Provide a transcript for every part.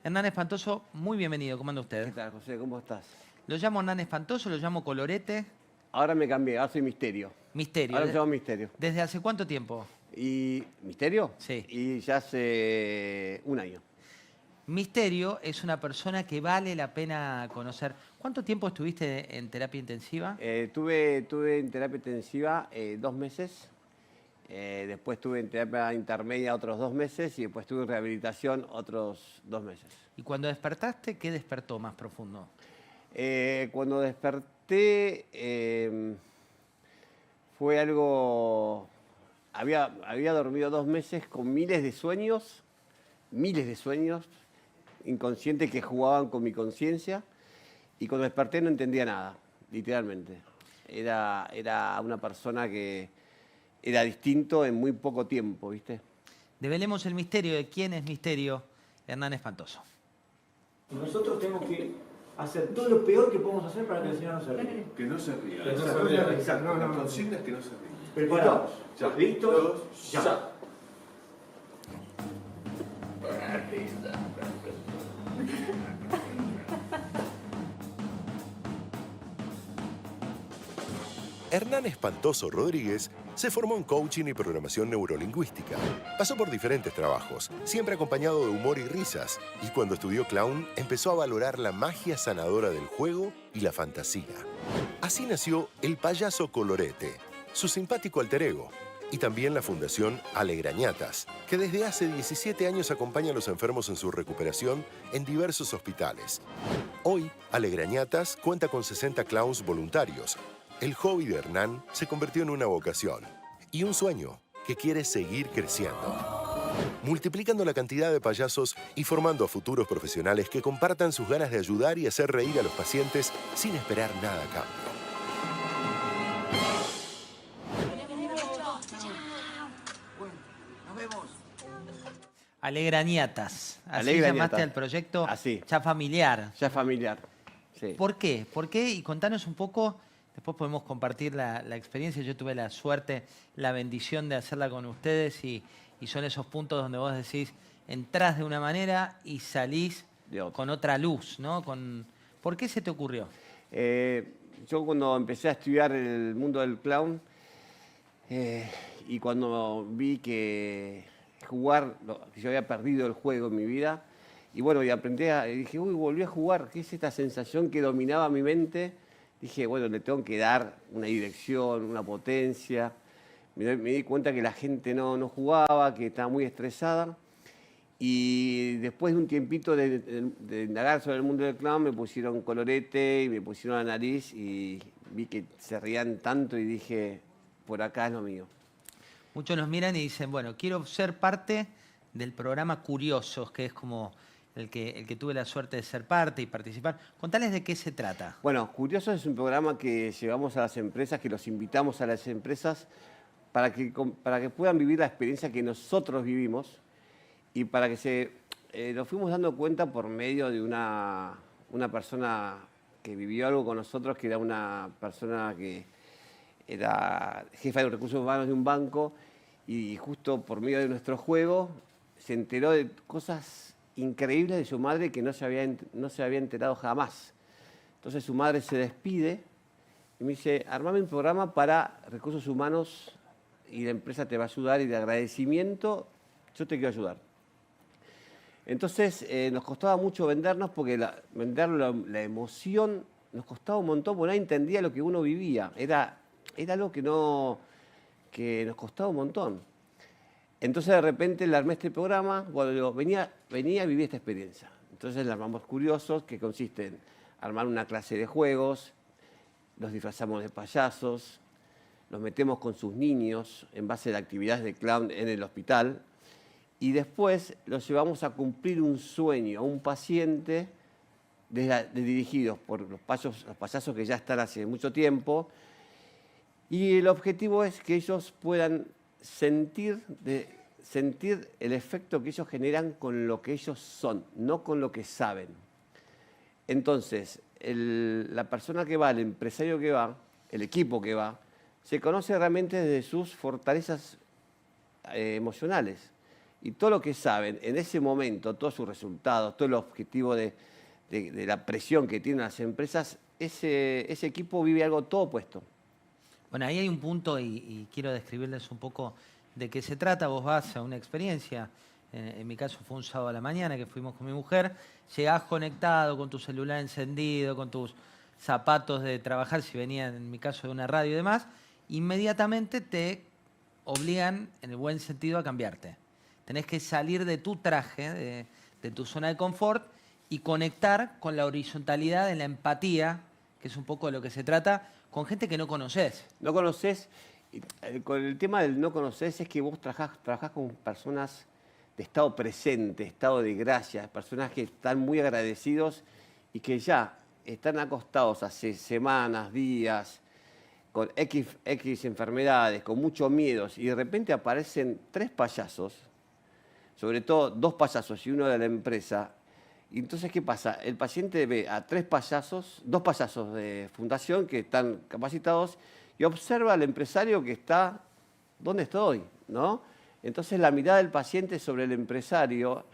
Hernán Espantoso, muy bienvenido. ¿Cómo anda usted? ¿Qué tal, José? ¿Cómo estás? Lo llamo Hernán Espantoso, lo llamo Colorete. Ahora me cambié, ahora soy Misterio. Misterio. Ahora me llamo Misterio. ¿Desde hace cuánto tiempo? ¿Y Misterio? Sí. Y ya hace un año. Misterio es una persona que vale la pena conocer. ¿Cuánto tiempo estuviste en terapia intensiva? Tuve en terapia intensiva 2 meses. Después estuve en terapia intermedia otros 2 meses y después estuve en rehabilitación otros 2 meses. Y cuando despertaste, ¿qué despertó más profundo? Cuando desperté fue algo... Había dormido 2 meses con miles de sueños inconscientes que jugaban con mi conciencia, y cuando desperté no entendía nada, literalmente. Era una persona que era distinto en muy poco tiempo, ¿viste? Develemos el misterio de quién es Misterio, Hernán Espantoso. Nosotros tenemos que hacer todo lo peor que podemos hacer para que el Señor no se ría. Que no se ría. Que no se ría. Exacto. La consigna es que no se ría. Preparados. Ya. ¿Listos? Todos, Ya. Hernán Espantoso Rodríguez se formó en coaching y programación neurolingüística. Pasó por diferentes trabajos, siempre acompañado de humor y risas, y cuando estudió clown empezó a valorar la magia sanadora del juego y la fantasía. Así nació el payaso Colorete, su simpático alter ego, y también la Fundación Alegrañatas, que desde hace 17 años acompaña a los enfermos en su recuperación en diversos hospitales. Hoy, Alegrañatas cuenta con 60 clowns voluntarios. El hobby de Hernán se convirtió en una vocación y un sueño que quiere seguir creciendo, multiplicando la cantidad de payasos y formando a futuros profesionales que compartan sus ganas de ayudar y hacer reír a los pacientes sin esperar nada a cambio. Alegrañatas. Así Alegrañatas. llamaste al proyecto. Así. Ya familiar. Ya familiar. Sí. ¿Por qué? ¿Por qué? Y contanos un poco, después podemos compartir la experiencia. Yo tuve la suerte, la bendición de hacerla con ustedes y son esos puntos donde vos decís, entrás de una manera y salís con otra luz, ¿no? ¿Por qué se te ocurrió? Yo cuando empecé a estudiar el mundo del clown y cuando vi que que yo había perdido el juego en mi vida, y bueno, y dije, uy, volví a jugar, ¿qué es esta sensación que dominaba mi mente? Dije, bueno, le tengo que dar una dirección, una potencia. Me di cuenta que la gente no jugaba, que estaba muy estresada. Y después de un tiempito de indagar sobre el mundo del clown, me pusieron Colorete y me pusieron la nariz y vi que se reían tanto y dije, por acá es lo mío. Muchos nos miran y dicen, bueno, quiero ser parte del programa Curiosos, que es como el que tuve la suerte de ser parte y participar. Contales de qué se trata. Bueno, Curiosos es un programa que llevamos a las empresas, que los invitamos a las empresas para que puedan vivir la experiencia que nosotros vivimos y para que nos fuimos dando cuenta por medio de una persona que vivió algo con nosotros, que era una persona que era jefa de recursos humanos de un banco, y justo por medio de nuestro juego se enteró de cosas increíbles de su madre que no se había enterado jamás. Entonces su madre se despide y me dice, armame un programa para recursos humanos y la empresa te va a ayudar, y de agradecimiento yo te quiero ayudar. Entonces nos costaba mucho vendernos, porque vender la emoción nos costaba un montón, porque nadie entendía lo que uno vivía. Era algo que nos costaba un montón. Entonces de repente le armé este programa, cuando venía a vivir esta experiencia. Entonces le armamos Curiosos, que consiste en armar una clase de juegos, los disfrazamos de payasos, los metemos con sus niños en base a actividades de clown en el hospital, y después los llevamos a cumplir un sueño a un paciente dirigidos por los payasos que ya están hace mucho tiempo. Y el objetivo es que ellos puedan sentir el efecto que ellos generan con lo que ellos son, no con lo que saben. Entonces, la persona que va, el empresario que va, el equipo que va, se conoce realmente desde sus fortalezas emocionales. y todo lo que saben en ese momento, todos sus resultados, todo el objetivo de la presión que tienen las empresas, ese equipo vive algo todo opuesto. Bueno, ahí hay un punto y quiero describirles un poco de qué se trata. Vos vas a una experiencia, en mi caso fue un sábado a la mañana que fuimos con mi mujer, llegás conectado con tu celular encendido, con tus zapatos de trabajar, si venían en mi caso de una radio y demás, inmediatamente te obligan, en el buen sentido, a cambiarte. Tenés que salir de tu traje, de tu zona de confort y conectar con la horizontalidad, en la empatía, que es un poco de lo que se trata, con gente que no conoces. No conoces, con el tema del no conoces es que vos trabajás con personas de estado presente, estado de gracia, personas que están muy agradecidos y que ya están acostados hace semanas, días, con X enfermedades, con muchos miedos, y de repente aparecen 3 payasos, sobre todo 2 payasos y uno de la empresa. Y entonces, ¿qué pasa? El paciente ve a 2 payasos de fundación que están capacitados y observa al empresario que está donde estoy, ¿no? Entonces, la mirada del paciente sobre el empresario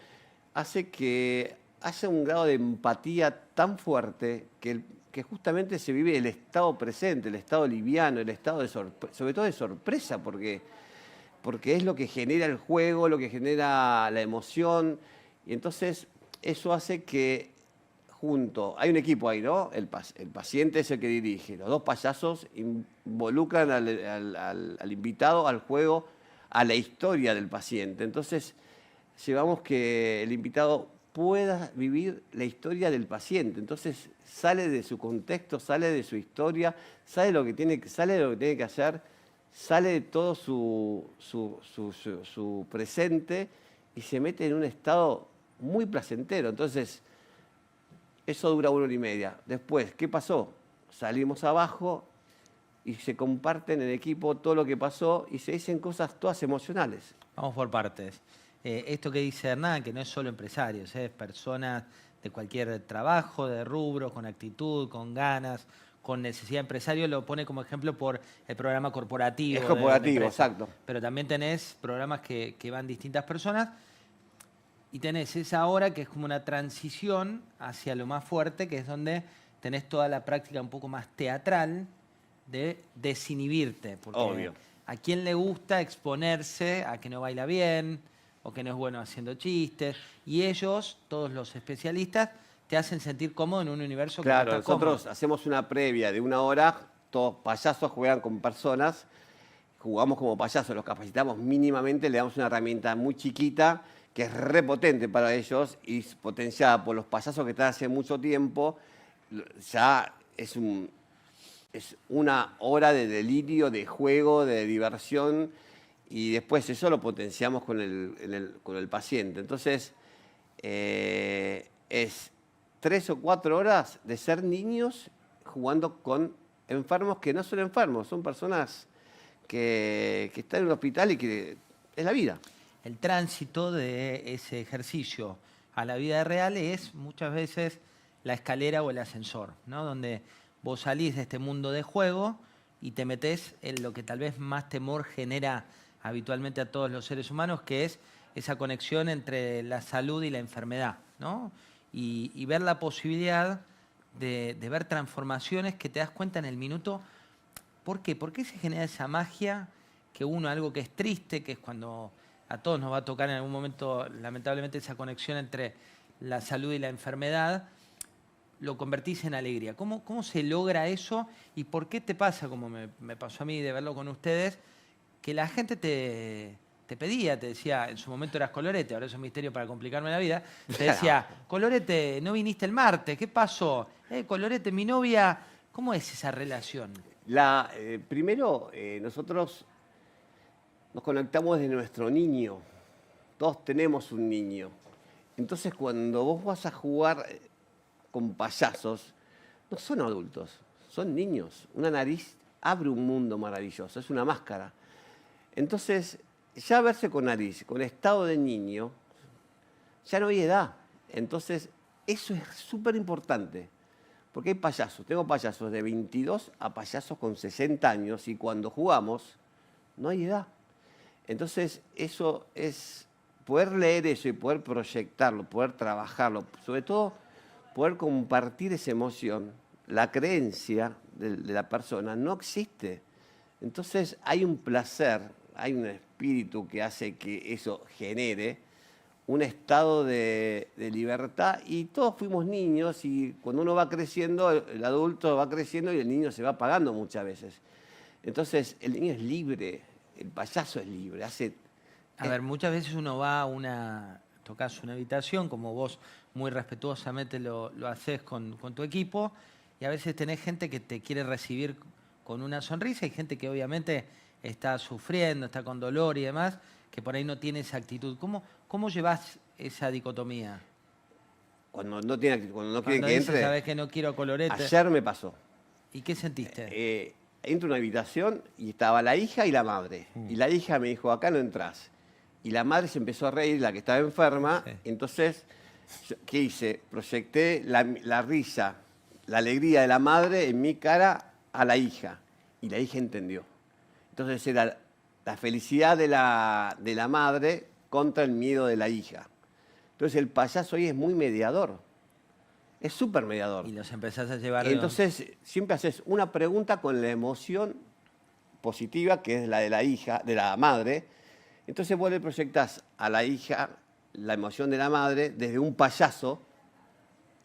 hace que haya un grado de empatía tan fuerte que justamente se vive el estado presente, el estado liviano, el estado sobre todo de sorpresa, porque es lo que genera el juego, lo que genera la emoción. Y entonces eso hace que hay un equipo ahí, ¿no? El paciente es el que dirige, los 2 payasos involucran al invitado, al juego, a la historia del paciente. Entonces llevamos que el invitado pueda vivir la historia del paciente. Entonces sale de su contexto, sale de su historia, sale de lo que tiene que hacer, sale de todo su presente y se mete en un estado muy placentero. Entonces, eso dura 1 hora y media. Después, ¿qué pasó? Salimos abajo y se comparte en el equipo todo lo que pasó y se dicen cosas todas emocionales. Vamos por partes. Esto que dice Hernán, que no es solo empresarios, es personas de cualquier trabajo, de rubro, con actitud, con ganas, con necesidad empresario, lo pone como ejemplo por el programa corporativo. Es corporativo, de exacto. Pero también tenés programas que van distintas personas y tenés esa hora que es como una transición hacia lo más fuerte, que es donde tenés toda la práctica un poco más teatral de desinhibirte. Porque Obvio. ¿a quién le gusta exponerse a que no baila bien o que no es bueno haciendo chistes? Y ellos, todos los especialistas, te hacen sentir cómodo en un universo que no Claro, está cómodo. nosotros hacemos una previa de 1 hora, todos payasos juegan con personas, jugamos como payasos, los capacitamos mínimamente, le damos una herramienta muy chiquita que es repotente para ellos y potenciada por los payasos que están hace mucho tiempo, ya es 1 hora de delirio, de juego, de diversión, y después eso lo potenciamos con el paciente. Entonces, es 3 o 4 horas de ser niños jugando con enfermos que no son enfermos, son personas que están en un hospital y que es la vida. El tránsito de ese ejercicio a la vida real es muchas veces la escalera o el ascensor, ¿no? Donde vos salís de este mundo de juego y te metés en lo que tal vez más temor genera habitualmente a todos los seres humanos, que es esa conexión entre la salud y la enfermedad, ¿no? Y ver la posibilidad de ver transformaciones que te das cuenta en el minuto. ¿Por qué? ¿Por qué se genera esa magia que algo que es triste, que es cuando a todos nos va a tocar en algún momento, lamentablemente, esa conexión entre la salud y la enfermedad, lo convertís en alegría? ¿Cómo se logra eso? ¿Y por qué te pasa, como me pasó a mí de verlo con ustedes, que la gente te pedía, te decía, en su momento eras Colorete, ahora es un misterio para complicarme la vida, te decía, Colorete, no viniste el martes, ¿qué pasó? Colorete, mi novia, ¿cómo es esa relación? Primero, nosotros nos conectamos desde nuestro niño. Todos tenemos un niño. Entonces, cuando vos vas a jugar con payasos, no son adultos, son niños. Una nariz abre un mundo maravilloso, es una máscara. Entonces, ya verse con nariz, con estado de niño, ya no hay edad. Entonces, eso es súper importante. Porque hay payasos, tengo payasos de 22 a payasos con 60 años y cuando jugamos no hay edad. Entonces eso es poder leer eso y poder proyectarlo, poder trabajarlo, sobre todo poder compartir esa emoción, la creencia de la persona no existe. Entonces hay un placer, hay un espíritu que hace que eso genere un estado de libertad, y todos fuimos niños, y cuando uno va creciendo, el adulto va creciendo y el niño se va apagando muchas veces. Entonces el niño es libre, el payaso es libre. A ver, muchas veces uno va tocas una habitación, como vos muy respetuosamente lo haces con tu equipo, y a veces tenés gente que te quiere recibir con una sonrisa y gente que obviamente está sufriendo, está con dolor y demás, que por ahí no tiene esa actitud. ¿Cómo llevas esa dicotomía? Cuando no quiere que dices, entre. sabés que no quiero colorete. Ayer me pasó. ¿Y qué sentiste? Entro a una habitación y estaba la hija y la madre. Y la hija me dijo, acá no entras. Y la madre se empezó a reír, la que estaba enferma. Sí. Entonces, ¿qué hice? Proyecté la risa, la alegría de la madre en mi cara a la hija. Y la hija entendió. Entonces era la felicidad de la madre contra el miedo de la hija. Entonces el payaso hoy es muy mediador. Es súper mediador. Y los empezás a llevar... Entonces siempre haces una pregunta con la emoción positiva, que es la de la hija, de la madre. Entonces vos le proyectás a la hija la emoción de la madre desde un payaso,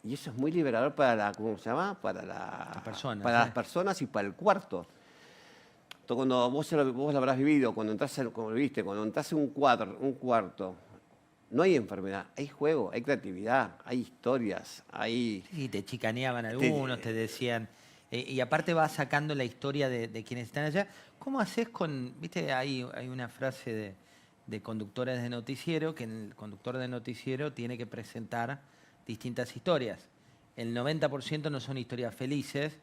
y eso es muy liberador para ¿cómo se llama? Para las personas y para el cuarto. Entonces, cuando vos lo habrás vivido, cuando entras en un cuarto, no hay enfermedad, hay juego, hay creatividad, hay historias, hay... Sí, te chicaneaban algunos, te decían... y aparte vas sacando la historia de quienes están allá. ¿Cómo haces con...? Viste, hay una frase de conductores de noticiero, que el conductor de noticiero tiene que presentar distintas historias. El 90% no son historias felices,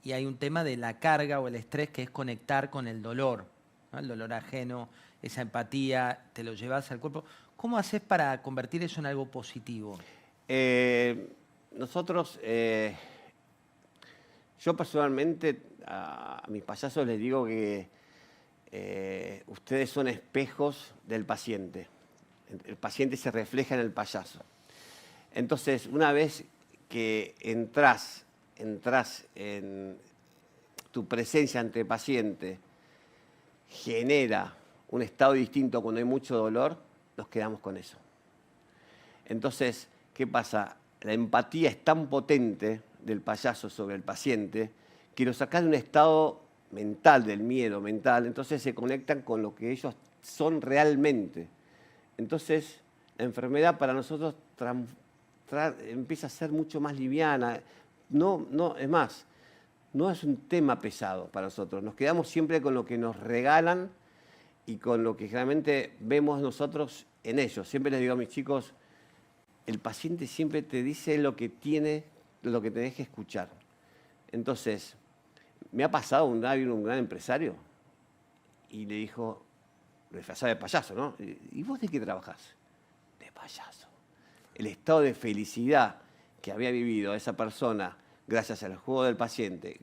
y hay un tema de la carga o el estrés que es conectar con el dolor, ¿no? El dolor ajeno, esa empatía, te lo llevas al cuerpo. ¿Cómo haces para convertir eso en algo positivo? Nosotros, yo personalmente a mis payasos les digo que ustedes son espejos del paciente. El paciente se refleja en el payaso. Entonces, una vez que entras en tu presencia ante el paciente, genera un estado distinto cuando hay mucho dolor, nos quedamos con eso. Entonces, ¿qué pasa? La empatía es tan potente del payaso sobre el paciente que lo sacás de un estado mental, del miedo mental, entonces se conectan con lo que ellos son realmente. Entonces, la enfermedad para nosotros empieza a ser mucho más liviana. Es más, no es un tema pesado para nosotros. Nos quedamos siempre con lo que nos regalan y con lo que realmente vemos nosotros en ellos. Siempre les digo a mis chicos, el paciente siempre te dice lo que tenés que escuchar. Entonces, me ha pasado un gran empresario y le dijo, lo disfrazaba de payaso, ¿no? ¿Y vos de qué trabajás? De payaso. El estado de felicidad que había vivido esa persona gracias al juego del paciente,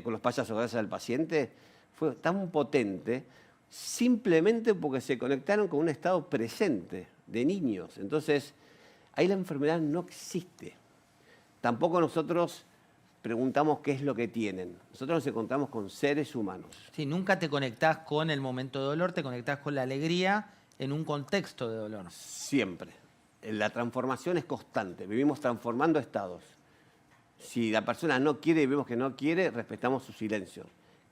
con los payasos, gracias al paciente, fue tan potente simplemente porque se conectaron con un estado presente de niños. Entonces, ahí la enfermedad no existe. Tampoco nosotros preguntamos qué es lo que tienen. Nosotros nos encontramos con seres humanos. Sí, nunca te conectás con el momento de dolor, te conectás con la alegría en un contexto de dolor. Siempre. La transformación es constante. Vivimos transformando estados. Si la persona no quiere y vemos que no quiere, respetamos su silencio,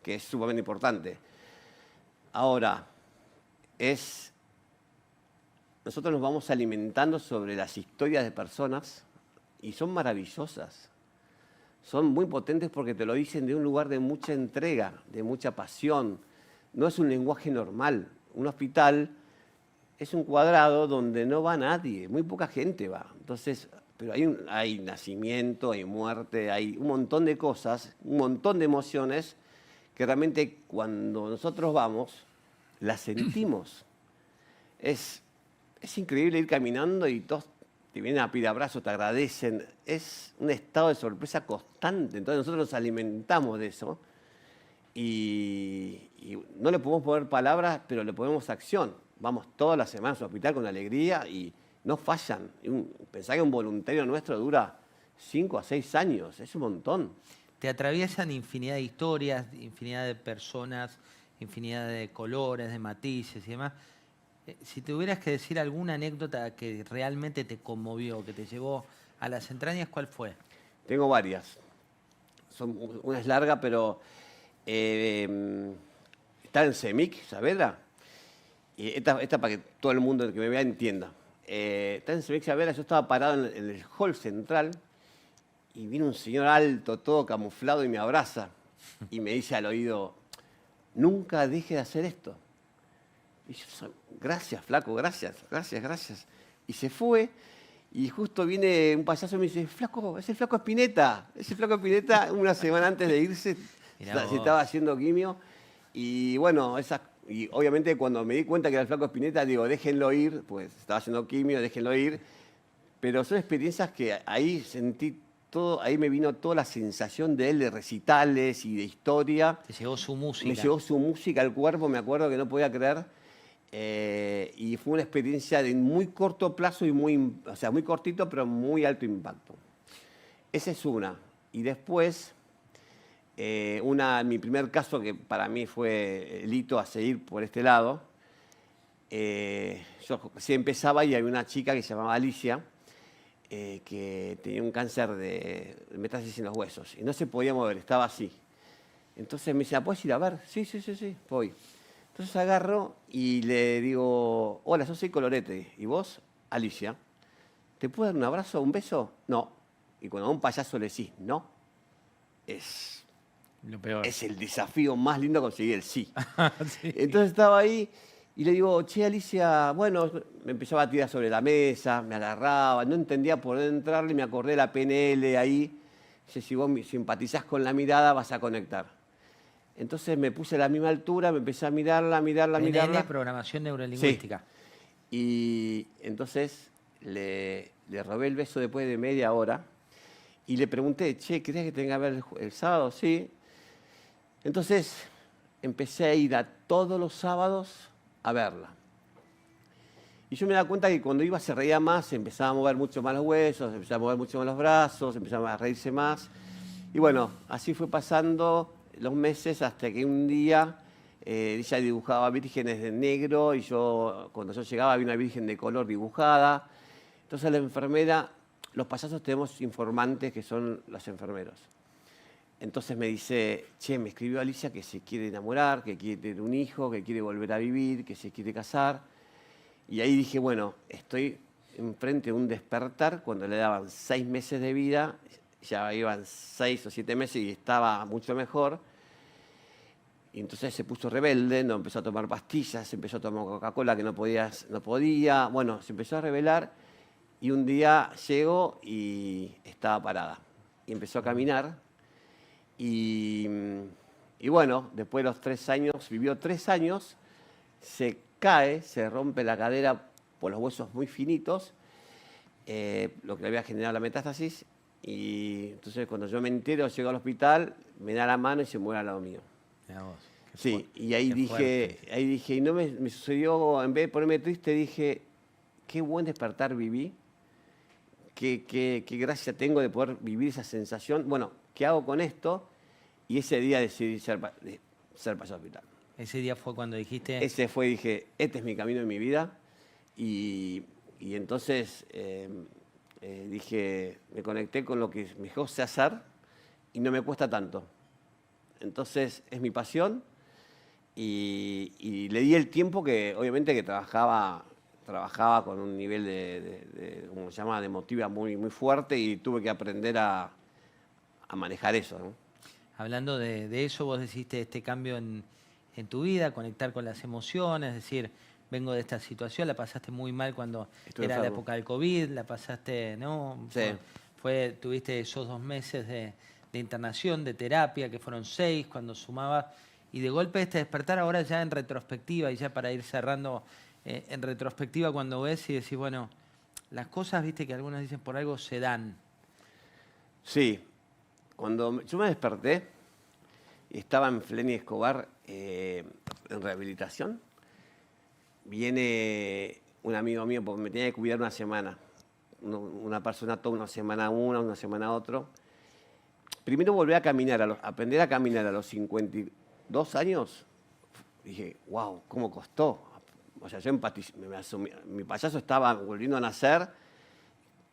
que es sumamente importante. Ahora, nosotros nos vamos alimentando sobre las historias de personas y son maravillosas. Son muy potentes porque te lo dicen de un lugar de mucha entrega, de mucha pasión. No es un lenguaje normal. Un hospital es un cuadrado donde no va nadie, muy poca gente va. Entonces, pero hay nacimiento, hay muerte, hay un montón de cosas, un montón de emociones que realmente cuando nosotros vamos, las sentimos. Es increíble ir caminando y todos te vienen a pedir abrazos, te agradecen. Es un estado de sorpresa constante. Entonces nosotros nos alimentamos de eso y no le podemos poner palabras, pero le ponemos acción. vamos todas las semanas al hospital con alegría y no fallan. Pensá que un voluntario nuestro dura 5 a 6 años, es un montón. Te atraviesan infinidad de historias, infinidad de personas, infinidad de colores, de matices y demás. Si tuvieras que decir alguna anécdota que realmente te conmovió, que te llevó a las entrañas, ¿cuál fue? Tengo varias. Una es larga, pero está en CEMIC, Saavedra. Y esta para que todo el mundo que me vea entienda. Está en CEMIC Saavedra, yo estaba parado en el hall central y viene un señor alto, todo camuflado y me abraza y me dice al oído, nunca deje de hacer esto. Y yo, gracias, flaco, gracias. Y se fue. Y justo viene un payaso y me dice, flaco, es el flaco Spinetta. Es el flaco Spinetta, una semana antes de irse, se estaba haciendo quimio. Y bueno, y obviamente cuando me di cuenta que era el flaco Spinetta, digo, déjenlo ir, pues estaba haciendo quimio, déjenlo ir. Pero son experiencias que ahí sentí todo, ahí me vino toda la sensación de él, de recitales y de historia. Te llegó su música. Me llegó su música al cuerpo, me acuerdo que no podía creer. Y fue una experiencia de muy corto plazo y muy cortito, pero muy alto impacto. Esa es una. Y después, mi primer caso, que para mí fue el hito a seguir por este lado, yo sí empezaba y había una chica que se llamaba Alicia, que tenía un cáncer de metástasis en los huesos y no se podía mover, estaba así. Entonces me dice, ¿puedes ir a ver? Sí, voy. Entonces agarro y le digo, hola, yo soy Colorete. ¿Y vos? Alicia. ¿Te puedo dar un abrazo, un beso? No. Y cuando a un payaso le decís no, es lo peor. Es el desafío más lindo conseguir el sí. Sí. Entonces estaba ahí y le digo, che, Alicia, bueno, me empezaba a tirar sobre la mesa, me agarraba, no entendía por dónde entrarle, me acordé de la PNL ahí. Dice, si vos simpatizás con la mirada, vas a conectar. Entonces me puse a la misma altura, me empecé a mirarla. PNL, programación neurolingüística. Sí. Y entonces le robé el beso después de media hora y le pregunté, che, ¿querés que tenga que ver el sábado? Sí. Entonces empecé a ir a todos los sábados a verla. Y yo me daba cuenta que cuando iba se reía más, empezaba a mover mucho más los huesos, empezaba a mover mucho más los brazos, empezaba a reírse más. Y bueno, así fue pasando los meses hasta que un día ella dibujaba vírgenes de negro y cuando yo llegaba había una virgen de color dibujada. Entonces la enfermera, los payasos tenemos informantes que son los enfermeros. Entonces me dice, che, me escribió Alicia que se quiere enamorar, que quiere tener un hijo, que quiere volver a vivir, que se quiere casar. Y ahí dije, bueno, estoy enfrente de un despertar cuando le daban 6 meses de vida. Ya iban 6 o 7 meses y estaba mucho mejor. Y entonces se puso rebelde, no empezó a tomar pastillas, empezó a tomar Coca-Cola que no podía. Bueno, se empezó a rebelar y un día llegó y estaba parada. Y empezó a caminar. Y bueno, después de los 3 años, vivió 3 años, se cae, se rompe la cadera por los huesos muy finitos, lo que le había generado la metástasis. Y entonces cuando yo me entero, llego al hospital, me da la mano y se muere al lado mío. Sí, y ahí dije, y no me sucedió, en vez de ponerme triste, dije, qué buen despertar viví, qué gracia tengo de poder vivir esa sensación. Bueno, ¿qué hago con esto? Y ese día decidí ser payaso hospital. Ese día fue cuando dijiste... Dije, este es mi camino en mi vida. Y entonces... dije, me conecté con lo que mejor sé hacer y no me cuesta tanto. Entonces es mi pasión y le di el tiempo que obviamente que trabajaba con un nivel de como se llama, de emotiva muy, muy fuerte y tuve que aprender a manejar eso, ¿no? Hablando de eso, vos deciste este cambio en tu vida, conectar con las emociones, es decir... Vengo de esta situación, la pasaste muy mal cuando era la época del COVID, la pasaste, ¿no? Sí. Tuviste esos 2 meses de internación, de terapia, que fueron 6 cuando sumabas, y de golpe este despertar ahora ya en retrospectiva, y ya para ir cerrando en retrospectiva cuando ves y decís, bueno, las cosas, viste que algunos dicen por algo se dan. Sí, cuando yo me desperté y estaba en Flenny Escobar en rehabilitación, viene un amigo mío, porque me tenía que cuidar una semana. Una persona toda una semana una semana otro. Primero volví a caminar, aprender a caminar a los 52 años. Dije, wow, ¿cómo costó? O sea, yo empaticé, mi payaso estaba volviendo a nacer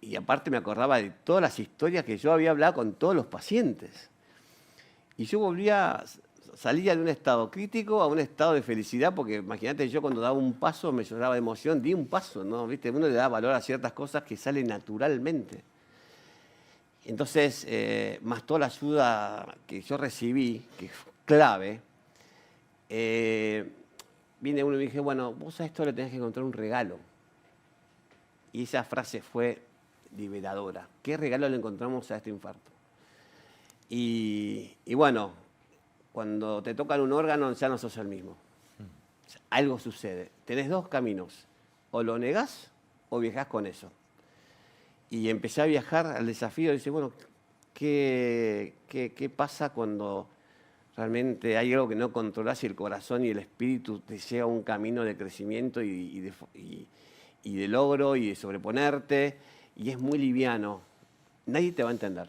y aparte me acordaba de todas las historias que yo había hablado con todos los pacientes. Y yo salía de un estado crítico a un estado de felicidad, porque imagínate, yo cuando daba un paso me lloraba de emoción, di un paso, ¿no? ¿Viste? Uno le da valor a ciertas cosas que salen naturalmente. Entonces, más toda la ayuda que yo recibí, que es clave, viene uno y me dije, bueno, vos a esto le tenés que encontrar un regalo. Y esa frase fue liberadora. ¿Qué regalo le encontramos a este infarto? Y bueno, cuando te tocan un órgano ya no sos el mismo. O sea, algo sucede. Tenés dos caminos. O lo negás o viajás con eso. Y empecé a viajar al desafío y dice, bueno, ¿qué pasa cuando realmente hay algo que no controlás y el corazón y el espíritu te lleva a un camino de crecimiento y de logro y de sobreponerte? Y es muy liviano. Nadie te va a entender.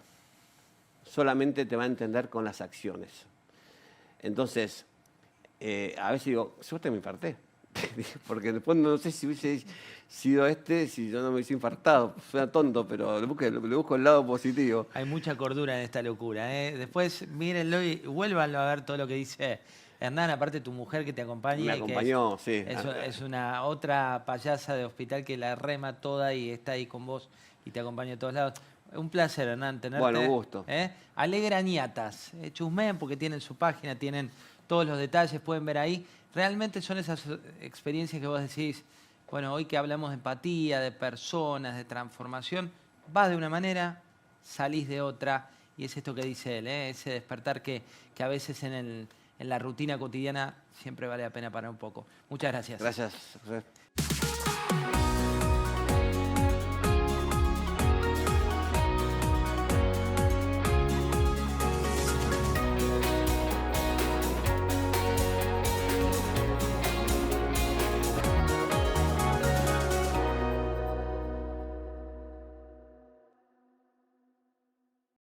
Solamente te va a entender con las acciones. Entonces, a veces digo, suerte me infarté. Porque después no sé si hubiese sido si yo no me hubiese infartado. Suena tonto, pero le busco el lado positivo. Hay mucha cordura en esta locura. Después mírenlo y vuélvanlo a ver todo lo que dice Hernán. Aparte tu mujer que te acompaña. Me acompañó, sí. Es una otra payasa de hospital que la rema toda y está ahí con vos y te acompaña a todos lados. Un placer, Hernán, tenerte. Bueno, gusto. Alegrañatas. Chusmeen porque tienen su página, tienen todos los detalles, pueden ver ahí. Realmente son esas experiencias que vos decís, bueno, hoy que hablamos de empatía, de personas, de transformación, vas de una manera, salís de otra, y es esto que dice él, ese despertar que a veces en la rutina cotidiana siempre vale la pena parar un poco. Muchas gracias. Gracias.